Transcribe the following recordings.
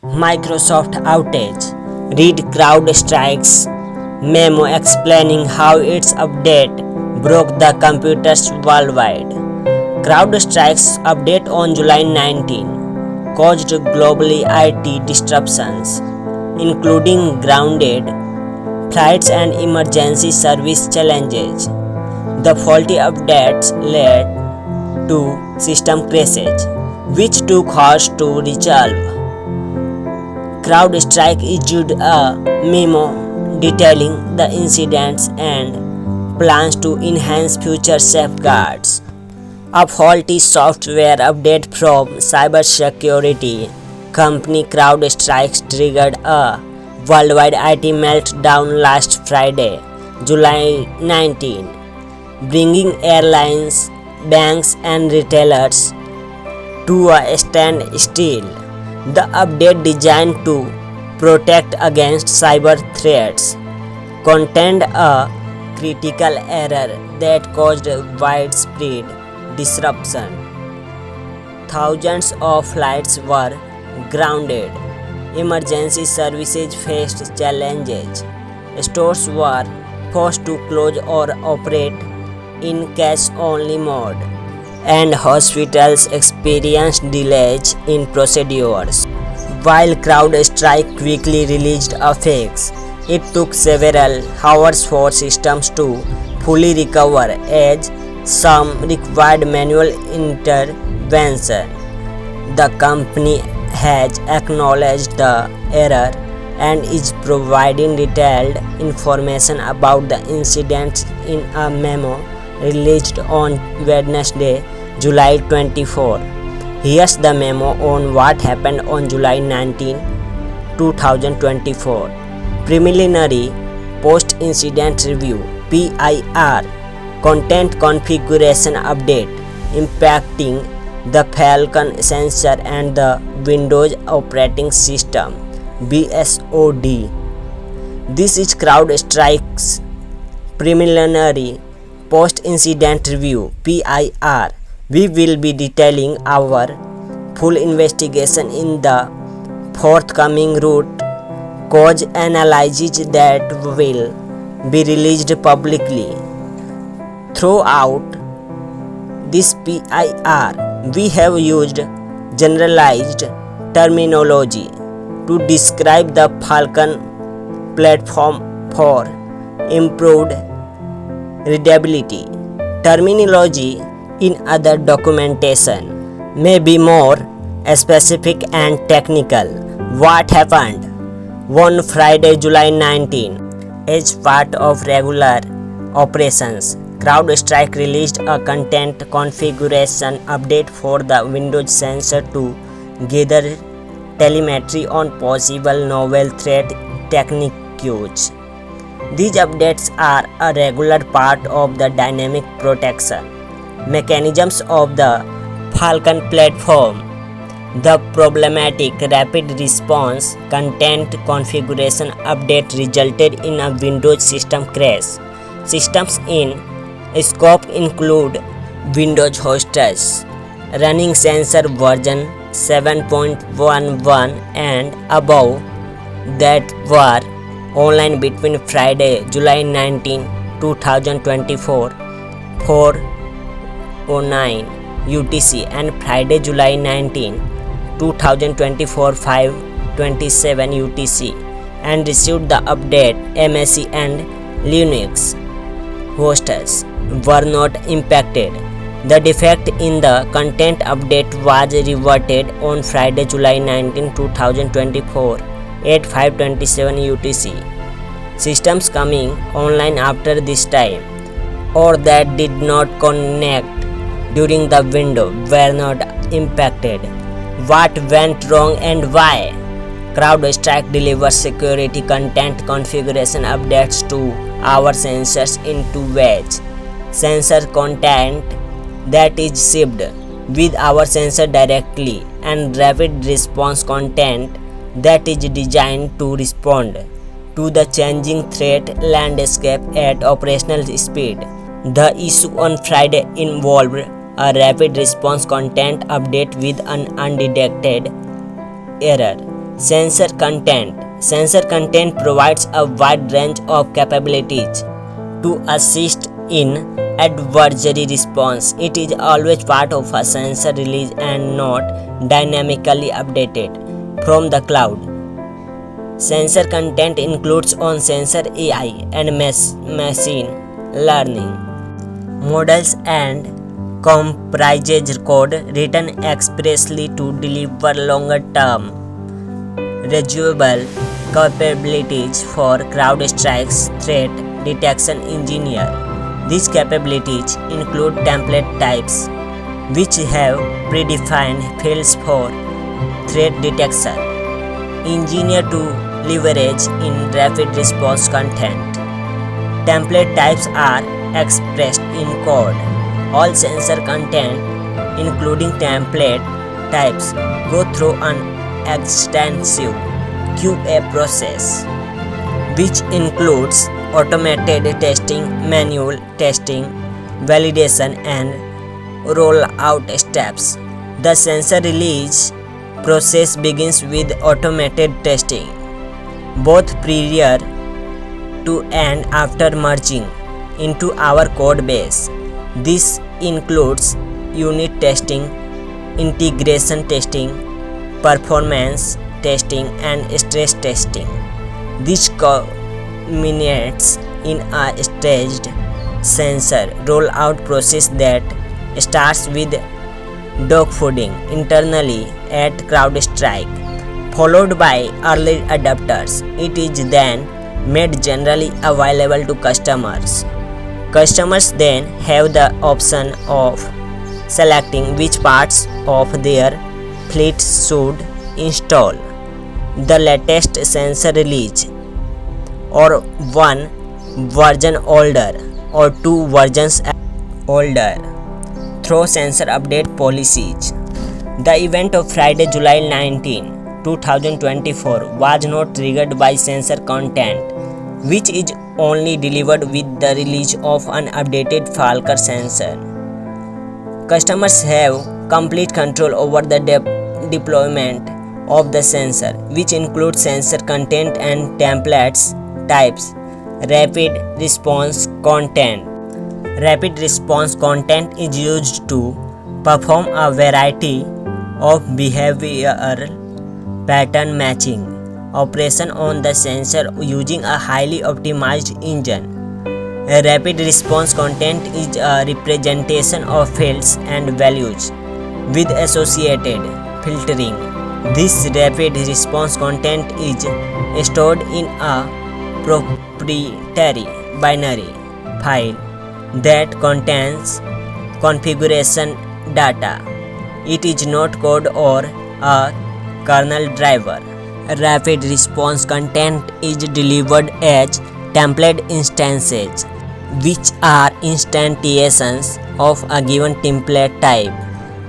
Microsoft outage. Read CrowdStrike's memo explaining how its update broke the computers worldwide. CrowdStrike's update on July 19 caused globally IT disruptions, including grounded flights and emergency service challenges. The faulty updates led to system crashes, which took hours to resolve. CrowdStrike issued a memo detailing the incidents and plans to enhance future safeguards. A faulty software update from cybersecurity company CrowdStrike triggered a worldwide IT meltdown last Friday, July 19, bringing airlines, banks, and retailers to a standstill. The update designed to protect against cyber threats contained a critical error that caused widespread disruption. Thousands of flights were grounded. Emergency services faced challenges. Stores were forced to close or operate in cash-only mode, and hospitals experienced delays in procedures. While CrowdStrike quickly released a fix, it took several hours for systems to fully recover as some required manual intervention. The company has acknowledged the error and is providing detailed information about the incident in a memo released on Wednesday, July 24. Here's the memo on what happened on July 19, 2024. Preliminary Post-Incident Review (PIR) Content Configuration Update impacting the Falcon sensor and the Windows operating system (BSOD). This is CrowdStrike's preliminary post-incident review (PIR). We will be detailing our full investigation in the forthcoming root cause analysis that will be released publicly. Throughout this PIR, we have used generalized terminology to describe the Falcon platform for improved readability. Terminology in other documentation may be more specific and technical. What happened on Friday, July 19? As part of regular operations, CrowdStrike released a content configuration update for the Windows sensor to gather telemetry on possible novel threat techniques. These updates are a regular part of the dynamic protection mechanisms of the Falcon platform. The problematic rapid response content configuration update resulted in a Windows system crash. Systems in scope include Windows hosts running sensor version 7.11 and above that were online between Friday, July 19, 2024, 4:09 UTC and Friday, July 19, 2024, 5:27 UTC and received the update. MSC and Linux hosts were not impacted. The defect in the content update was reverted on Friday, July 19, 2024 at 5:27 UTC. Systems coming online after this time or that did not connect during the window were not impacted. What went wrong and why? CrowdStrike delivers security content configuration updates to our sensors in two ways. Sensor content that is shipped with our sensor directly and rapid response content that is designed to respond to the changing threat landscape at operational speed. The issue on Friday involved a rapid response content update with an undetected error Sensor content. Sensor content provides a wide range of capabilities to assist in adversary response. It is always part of a sensor release and not dynamically updated from the cloud. Sensor content includes on sensor AI and machine learning models and comprises code written expressly to deliver longer term reusable capabilities for CrowdStrike threat detection engineer. These capabilities include template types, which have predefined fields for threat detection, engineer to leverage in rapid response content. Template types are expressed in code. All sensor content, including template types, go through an extensive QA process, which includes automated testing, manual testing, validation, and rollout steps. The sensor release process begins with automated testing, both prior to and after merging into our code base. This includes unit testing, integration testing, performance testing, and stress testing. This culminates in a staged sensor rollout process that starts with dogfooding internally at CrowdStrike, followed by early adopters. It is then made generally available to customers. Customers then have the option of selecting which parts of their fleet should install the latest sensor release, or one version older or two versions older, through sensor update policies. The event of Friday, July 19, 2024 was not triggered by sensor content, which is only delivered with the release of an updated Falcon sensor. Customers have complete control over the deployment of the sensor, which includes sensor content and templates types. Rapid response content. Rapid response content is used to perform a variety of behavioral pattern matching operation on the sensor using a highly optimized engine. A rapid response content is a representation of fields and values with associated filtering. This rapid response content is stored in a proprietary binary file that contains configuration data. It is not code or a kernel driver. Rapid response content is delivered as template instances, which are instantiations of a given template type.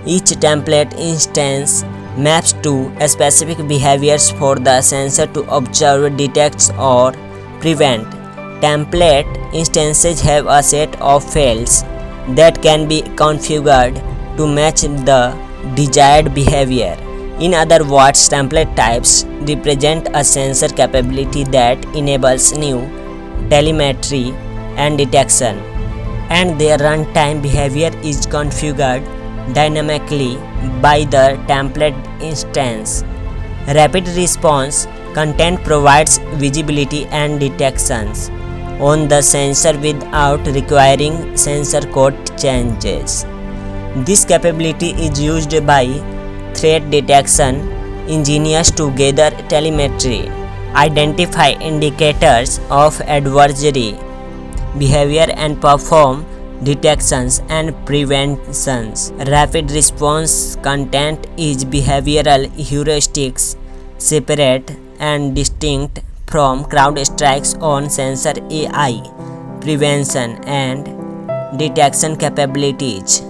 Each template instance maps to specific behaviors for the sensor to observe, detect, or prevent. Template instances have a set of fields that can be configured to match the desired behavior. In other words, template types represent a sensor capability that enables new telemetry and detection, and their runtime behavior is configured dynamically by the template instance. Rapid response content provides visibility and detections on the sensor without requiring sensor code changes. This capability is used by threat detection engineers to gather telemetry, identify indicators of adversary behavior, and perform detections and preventions. Rapid response content is behavioral heuristics, separate and distinct from CrowdStrike's own sensor AI prevention and detection capabilities.